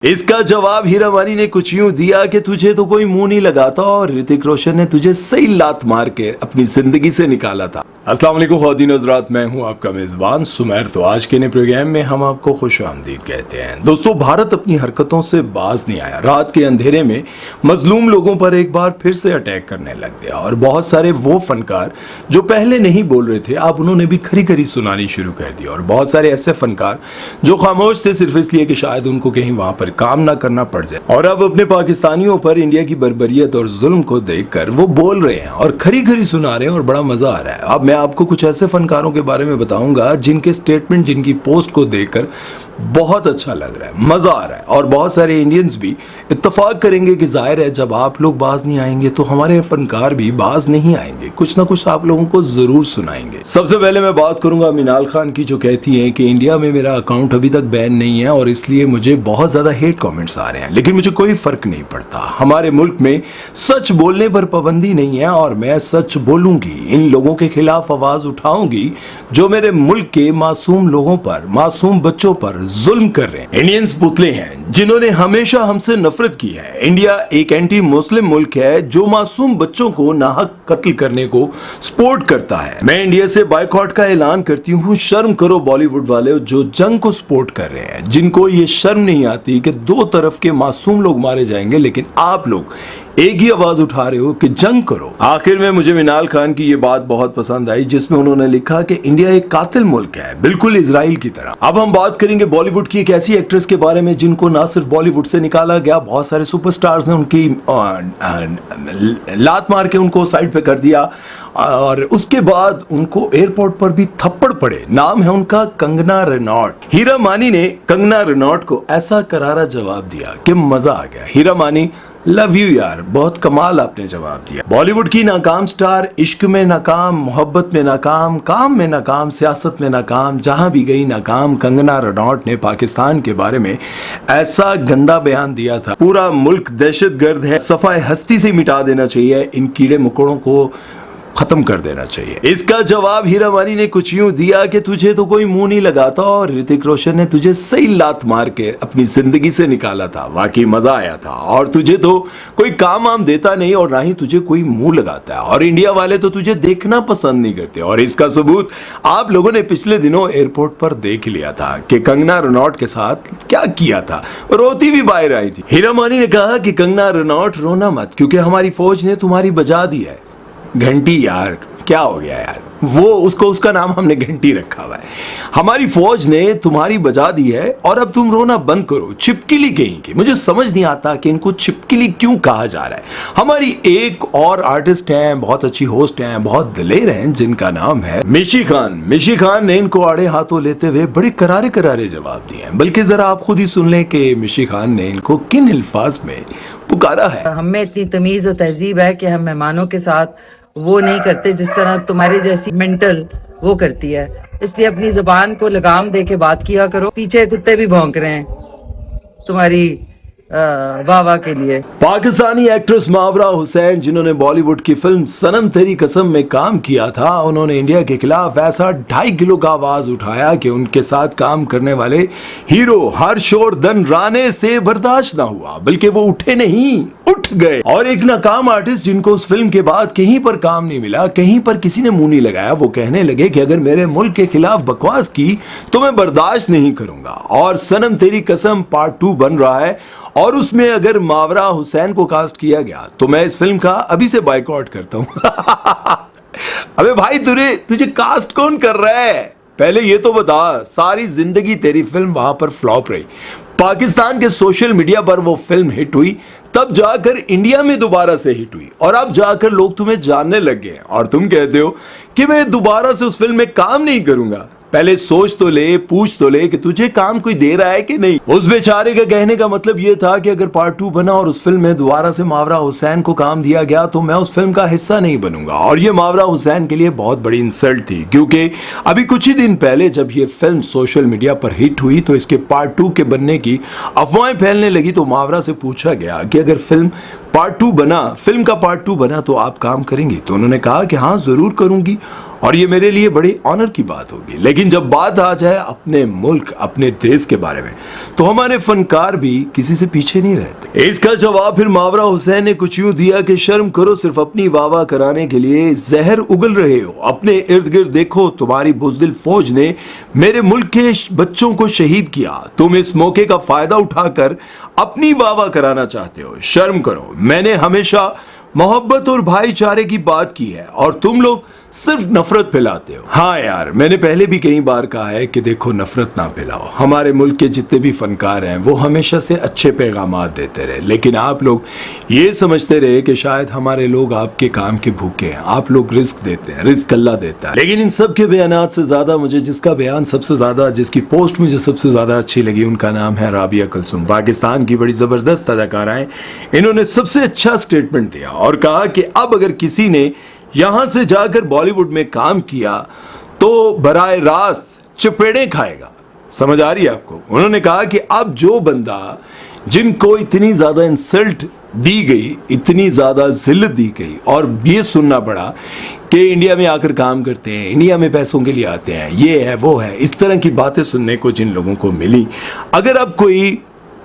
इसका जवाब हीरा मानी ने कुछ यूं दिया कि तुझे तो कोई मुंह नहीं लगाता और ऋतिक रोशन ने तुझे सही लात मार के अपनी जिंदगी से निकाला था। अस्सलाम वालेकुम ख़वातीन हज़रात, मैं हूं आपका मेज़बान सुमैर। तो आज के नए प्रोग्राम में हम आपको खुशामदीद कहते हैं। दोस्तों, भारत अपनी हरकतों से बाज नहीं आया। रात के अंधेरे में मजलूम लोगों पर एक बार फिर से अटैक करने लग गया और बहुत सारे वो फनकार जो पहले नहीं बोल रहे थे, अब उन्होंने भी खरी खरी सुनानी शुरू कर दी। और बहुत सारे ऐसे फनकार जो खामोश थे सिर्फ इसलिए कि शायद उनको कहीं वहां पर काम ना करना पड़ जाए, और अब अपने पाकिस्तानियों पर इंडिया की बर्बरियत और जुल्म को देखकर वो बोल रहे हैं और खरी खरी सुना रहे हैं और बड़ा मजा आ रहा है। अब मैं आपको कुछ ऐसे फनकारों के बारे में बताऊंगा जिनके स्टेटमेंट, जिनकी पोस्ट को देखकर बहुत अच्छा लग रहा है, मजा आ रहा है। और बहुत सारे इंडियंस भी इत्तेफाक करेंगे कि जाहिर है जब आप लोग बाज नहीं आएंगे तो हमारे फनकार भी बाज नहीं आएंगे, कुछ ना कुछ आप लोगों को जरूर सुनाएंगे। सबसे पहले मैं बात करूंगा मीनाल खान की, जो कहती है कि इंडिया में मेरा अकाउंट अभी तक बैन नहीं है और इसलिए मुझे बहुत ज्यादा हेट कमेंट्स आ रहे हैं, लेकिन मुझे कोई फर्क नहीं पड़ता। हमारे मुल्क में सच बोलने पर पाबंदी नहीं है और मैं सच बोलूंगी। इन लोगों के खिलाफ आवाज उठाऊंगी जो मेरे मुल्क के मासूम लोगों पर, मासूम बच्चों पर जुल्म कर रहे हैं। इंडियंस पुतले हैं जिन्होंने हमेशा हमसे नफरत की है। इंडिया एक एंटी मुस्लिम मुल्क है जो मासूम बच्चों को नाहक कत्ल करने को सपोर्ट करता है। मैं इंडिया से बायकॉट का ऐलान करती हूँ। शर्म करो बॉलीवुड वाले जो जंग को सपोर्ट कर रहे हैं, जिनको ये शर्म नहीं आती कि दो तरफ के मासूम लोग मारे जाएंगे, लेकिन आप लोग एक ही आवाज उठा रहे हो कि जंग करो। आखिर में मुझे मीनाल खान की ये बात बहुत पसंद आई जिसमें उन्होंने लिखा कि इंडिया एक कातिल मुल्क है, बिल्कुल इजराइल की तरह। अब हम बात करेंगे बॉलीवुड की एक ऐसी एक्ट्रेस के बारे में जिनको ना सिर्फ बॉलीवुड से निकाला गया, बहुत सारे सुपरस्टार्स ने उनकी लात मार के उनको साइड पे कर दिया और उसके बाद उनको एयरपोर्ट पर भी थप्पड़ पड़े। नाम है उनका कंगना रनौत। हीरा मानी ने कंगना रनौत को ऐसा करारा जवाब दिया कि मजा आ गया। हीरा मानी, लव यू यार, बहुत कमाल आपने जवाब दिया। बॉलीवुड की नाकाम स्टार इश्क में नाकाम, मोहब्बत में नाकाम, काम में नाकाम, सियासत में नाकाम, जहां भी गई नाकाम, कंगना रनौत ने पाकिस्तान के बारे में ऐसा गंदा बयान दिया था, पूरा मुल्क दहशतगर्द है, सफाई हस्ती से मिटा देना चाहिए, इन कीड़े मकोड़ों को खत्म कर देना चाहिए। इसका जवाब हीरा मानी ने कुछ यूं दिया कि तुझे तो कोई मुंह नहीं लगाता और ऋतिक रोशन ने तुझे सही लात मार के अपनी जिंदगी से निकाला था। वाकई मजा आया था और तुझे तो कोई काम आम देता नहीं और ना ही तुझे कोई मुंह लगाता है, और इंडिया वाले तो तुझे देखना पसंद नहीं करते। और इसका सबूत आप लोगों ने पिछले दिनों एयरपोर्ट पर देख लिया था कि कंगना रनौत के साथ क्या किया था, रोती भी बाहर आई थी। हीरा मानी ने कहा कि कंगना रनौत रोना मत, क्योंकि हमारी फौज ने तुम्हारी बजा दी है। घंटी यार, क्या हो गया यार, वो उसका नाम हमने घंटी रखा हुआ है। हमारी फौज ने तुम्हारी बजा दी है और अब तुम रोना बंद करो। छिपकली कहीं की, मुझे समझ नहीं आता कि इनको छिपकली क्यों कहा जा रहा है। हमारी एक और आर्टिस्ट हैं, बहुत अच्छी होस्ट हैं, बहुत दिलेर हैं, जिनका नाम है मिशी खान। मिशी खान ने इनको आड़े हाथों लेते हुए बड़े करारे करारे जवाब दिए हैं। बल्कि जरा आप खुद ही सुन लें कि मिशी खान ने इनको किन अल्फाज में पुकारा है। हमें इतनी तमीज और तहजीब है कि हम मेहमानों के साथ वो नहीं करते जिस तरह तुम्हारी जैसी मेंटल वो करती है, इसलिए अपनी जुबान को लगाम दे के बात किया करो। पीछे कुत्ते भी भौंक रहे हैं तुम्हारी वाह वाह के लिए। पाकिस्तानी एक्ट्रेस मावरा हुसैन, जिन्होंने बॉलीवुड की फिल्म सनम तेरी कसम में काम किया था, उन्होंने इंडिया के खिलाफ ऐसा 2.5 किलो का आवाज उठाया कि उनके साथ काम करने वाले हीरो हर्षवर्धन राणे से बर्दाश्त ना हुआ, बल्कि वो उठे नहीं, उठ गए। और एक नाकाम आर्टिस्ट जिनको उस फिल्म के बाद कहीं पर काम नहीं मिला, कहीं पर किसी ने मुंह नहीं लगाया, वो कहने लगे कि अगर मेरे मुल्क के खिलाफ बकवास की तो मैं बर्दाश्त नहीं करूंगा। और सनम तेरी कसम पार्ट 2 बन रहा है और उसमें अगर मावरा हुसैन को कास्ट किया गया तो मैं इस फिल्म का अभी से बायकॉट करता हूं। अबे भाई, तुझे कास्ट कौन कर रहा है, पहले ये तो बता। सारी जिंदगी तेरी फिल्म वहां पर फ्लॉप रही, पाकिस्तान के सोशल मीडिया पर वो फिल्म हिट हुई, तब जाकर इंडिया में दोबारा से हिट हुई और अब जाकर लोग तुम्हें जानने लग गए और तुम कहते हो कि मैं दोबारा से उस फिल्म में काम नहीं करूंगा। पहले सोच तो ले, पूछ तो ले कि तुझे काम कोई दे रहा है कि नहीं। उस बेचारे का कहने का मतलब यह था कि अगर पार्ट 2 बना और उस फिल्म में दोबारा से मावरा हुसैन को काम दिया गया तो मैं उस फिल्म का हिस्सा नहीं बनूंगा। और ये मावरा हुसैन के लिए बहुत बड़ी इंसल्ट थी, क्योंकि अभी कुछ ही दिन पहले जब ये फिल्म सोशल मीडिया पर हिट हुई तो इसके पार्ट 2 के बनने की अफवाहें फैलने लगी। तो मावरा से पूछा गया कि अगर फिल्म पार्ट 2 बना, फिल्म का पार्ट 2 बना तो आप काम करेंगी? तो उन्होंने कहा कि हाँ जरूर करूंगी। और ये मेरे लिए बड़ी ऑनर की बात होगी। लेकिन जब बात आ जाए अपने मुल्क, अपने देश के बारे में, तो हमारे फनकार भी किसी से पीछे नहीं रहते। इसका जवाब फिर मावरा हुसैन ने कुछ यूं दिया कि शर्म करो, सिर्फ अपनी वाह कराने के लिए जहर उगल रहे हो। अपने इर्द गिर्द देखो, तुम्हारी बुज़दिल फौज ने मेरे मुल्क के बच्चों को शहीद किया। तुम इस मौके का फायदा उठाकर अपनी वाह कराना चाहते हो। शर्म करो। मैंने हमेशा मोहब्बत और भाईचारे की बात की है और तुम लोग सिर्फ नफरत फैलाते हो। हाँ यार, मैंने पहले भी कई बार कहा है कि देखो, नफरत ना फैलाओ। हमारे मुल्क के जितने भी फनकार हैं वो हमेशा से अच्छे पैगामात देते रहे, लेकिन आप लोग ये समझते रहे कि शायद हमारे लोग आपके काम के भूखे हैं। आप लोग रिस्क देते हैं, रिस्क अल्लाह देता है। लेकिन इन सब के बयानात से ज्यादा मुझे जिसका बयान सबसे ज्यादा, जिसकी पोस्ट मुझे सबसे ज्यादा अच्छी लगी, उनका नाम है राबिया कुलसुम। पाकिस्तान की बड़ी जबरदस्त अदाकारा है। इन्होंने सबसे अच्छा स्टेटमेंट दिया और कहा कि अब अगर किसी ने यहां से जाकर बॉलीवुड में काम किया तो बराए रास्त चपेड़े खाएगा। समझ आ रही है आपको? उन्होंने कहा कि अब जो बंदा, जिनको इतनी ज्यादा इंसल्ट दी गई, इतनी ज्यादा जिल्लत दी गई और ये सुनना पड़ा कि इंडिया में आकर काम करते हैं, इंडिया में पैसों के लिए आते हैं, ये है वो है, इस तरह की बातें सुनने को जिन लोगों को मिली, अगर अब कोई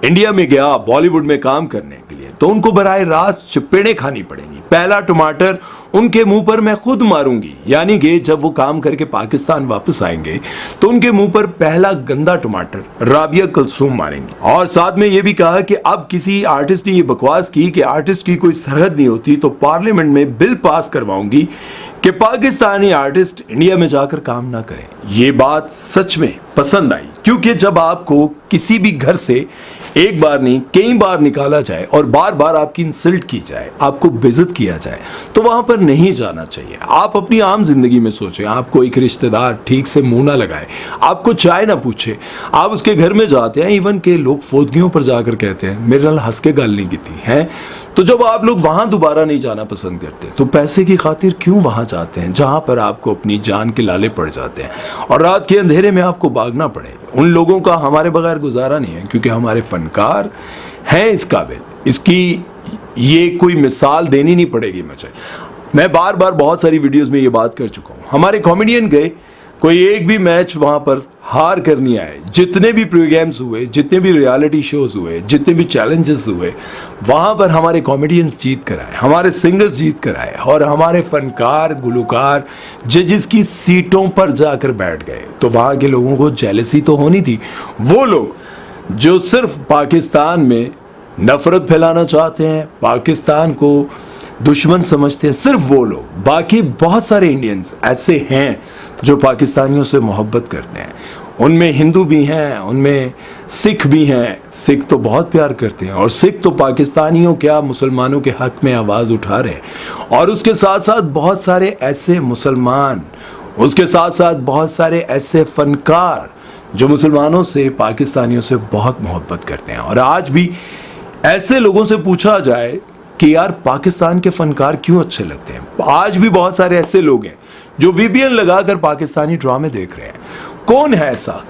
इंडिया में गया बॉलीवुड में काम करने के लिए तो उनको बराए रास्त चपेड़े खानी पड़ेंगी। पहला टमाटर उनके मुंह पर मैं खुद मारूंगी, यानी कि जब वो काम करके पाकिस्तान वापस आएंगे तो उनके मुंह पर पहला गंदा टमाटर राबिया कुलसुम मारेंगे। और साथ में ये भी कहा कि अब किसी आर्टिस्ट ने ये बकवास की कि आर्टिस्ट की कोई सरहद नहीं होती, तो पार्लियामेंट में बिल पास करवाऊंगी कि पाकिस्तानी आर्टिस्ट इंडिया में जाकर काम ना करें। ये बात सच में पसंद आई, क्योंकि जब आपको किसी भी घर से एक बार नहीं कई बार निकाला जाए और बार बार आपकी इंसल्ट की जाए, आपको बेइज्जत किया जाए, तो वहां पर नहीं जाना चाहिए। आप अपनी आम जिंदगी में सोचें, आपको एक रिश्तेदार ठीक से मुंह ना लगाए, आपको चाय ना पूछे, आप उसके घर में जाते हैं, इवन के लोग फौजियों पर जाकर कहते हैं मेरे नाल हंस के गल नहीं की है, तो जब आप लोग वहां दोबारा नहीं जाना पसंद करते तो पैसे की खातिर क्यों वहां जाते हैं जहां पर आपको अपनी जान के लाले पड़ जाते हैं और रात के अंधेरे में आपको भागना पड़ेगा। उन लोगों का हमारे बगैर गुजारा नहीं है, क्योंकि हमारे फनकार हैं इस काबिल। इसकी ये कोई मिसाल देनी नहीं पड़ेगी मुझे। मैं बार बार बहुत सारी वीडियोस में ये बात कर चुका हूं। हमारे कॉमेडियन गए, कोई एक भी मैच वहां पर हार कर नहीं आए। जितने भी प्रोग्राम्स हुए, जितने भी रियलिटी शोज हुए, जितने भी चैलेंजेस हुए, वहां पर हमारे कॉमेडियंस जीत कर आए, हमारे सिंगर्स जीत कर आए और हमारे फनकार गुलकार जजेस की सीटों पर जाकर बैठ गए। तो वहां के लोगों को जेलसी तो होनी थी। वो लोग जो सिर्फ पाकिस्तान में नफरत फैलाना चाहते हैं, पाकिस्तान को दुश्मन समझते हैं, सिर्फ वो लोग। बाकी बहुत सारे इंडियंस ऐसे हैं जो पाकिस्तानियों से मोहब्बत करते हैं। उनमें हिंदू भी हैं, उनमें सिख भी हैं। सिख तो बहुत प्यार करते हैं और सिख तो पाकिस्तानियों क्या मुसलमानों के हक में आवाज़ उठा रहे हैं। और उसके साथ साथ बहुत सारे ऐसे मुसलमान, उसके साथ साथ बहुत सारे ऐसे फनकार जो मुसलमानों से, पाकिस्तानियों से बहुत मोहब्बत करते हैं। और आज भी ऐसे लोगों से पूछा जाए कि यार पाकिस्तान के फनकार क्यों अच्छे लगते हैं, आज भी बहुत सारे ऐसे लोग हैं जो VPN लगाकर पाकिस्तानी ड्रामे देख रहे हैं। कौन है ऐसा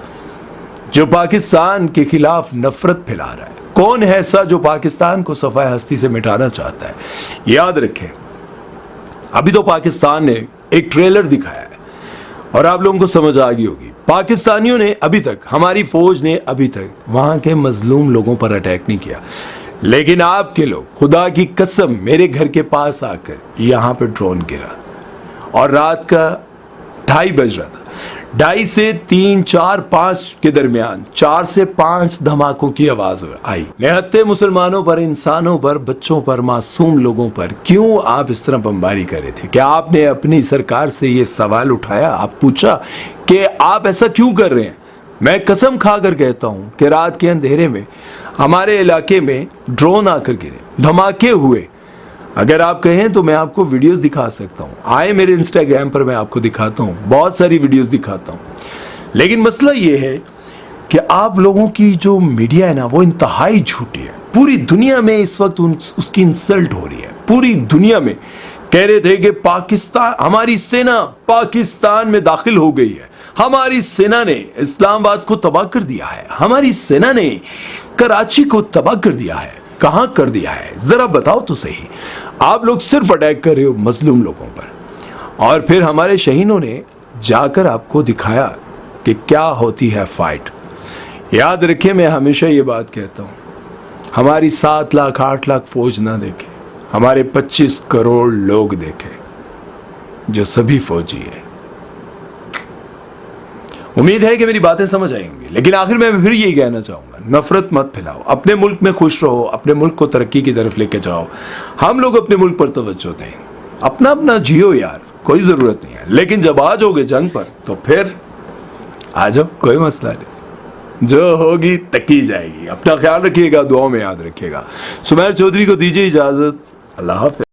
जो पाकिस्तान के खिलाफ नफरत फैला रहा है? कौन है ऐसा जो पाकिस्तान को सफाए हस्ती से मिटाना चाहता है? याद रखें, अभी तो पाकिस्तान ने एक ट्रेलर दिखाया है और आप लोगों को समझ आ गई होगी। पाकिस्तानियों ने अभी तक, हमारी फौज ने अभी तक वहां के मजलूम लोगों पर अटैक नहीं किया, लेकिन आपके लोग, खुदा की कसम, मेरे घर के पास आकर यहां पर ड्रोन गिरा और रात का 2:30 बज रहा था। 2:30 से 3, 4, 5 के दरमियान 4 से 5 धमाकों की आवाज आई। निहत्ते मुसलमानों पर, इंसानों पर, बच्चों पर, मासूम लोगों पर क्यों आप इस तरह बमबारी कर रहे थे? क्या आपने अपनी सरकार से ये सवाल उठाया? आप पूछा कि आप ऐसा क्यों कर रहे हैं? मैं कसम खाकर कहता हूं कि रात के अंधेरे में हमारे इलाके में ड्रोन आकर गिरे, धमाके हुए। अगर आप कहें तो मैं आपको वीडियोस दिखा सकता हूं, आए मेरे इंस्टाग्राम पर, मैं आपको दिखाता हूं, बहुत सारी वीडियोस दिखाता हूं। लेकिन मसला ये है कि आप लोगों की जो मीडिया है ना, वो इंतहाई झूठी है। पूरी दुनिया में इस वक्त उसकी इंसल्ट हो रही है। पूरी दुनिया में कह रहे थे कि पाकिस्तान, हमारी सेना पाकिस्तान में दाखिल हो गई है, हमारी सेना ने इस्लामाबाद को तबाह कर दिया है, हमारी सेना ने कराची को तबाह कर दिया है। कहां कर दिया है? जरा बताओ तो सही। आप लोग सिर्फ अटैक कर रहे हो मजलूम लोगों पर। और फिर हमारे शहीनों ने जाकर आपको दिखाया कि क्या होती है फाइट। याद रखिए, मैं हमेशा ये बात कहता हूं, हमारी 7 लाख 8 लाख फौज ना देखे, हमारे 25 करोड़ लोग देखे जो सभी फौजी है। उम्मीद है कि मेरी बातें समझ आएंगी, लेकिन आखिर में मैं फिर यही कहना चाहूंगा, नफरत मत फैलाओ, अपने मुल्क में खुश रहो, अपने मुल्क को तरक्की की तरफ लेके जाओ। हम लोग अपने मुल्क पर तवज्जो दें, अपना अपना जियो यार, कोई जरूरत नहीं है। लेकिन जब आ जाओगे जंग पर तो फिर आ जाओ, कोई मसला नहीं, जो होगी तकी जाएगी। अपना ख्याल रखिएगा, दुआओं में याद रखिएगा। सुमैर चौधरी को दीजिए इजाजत, अल्लाह हाफ़िज़।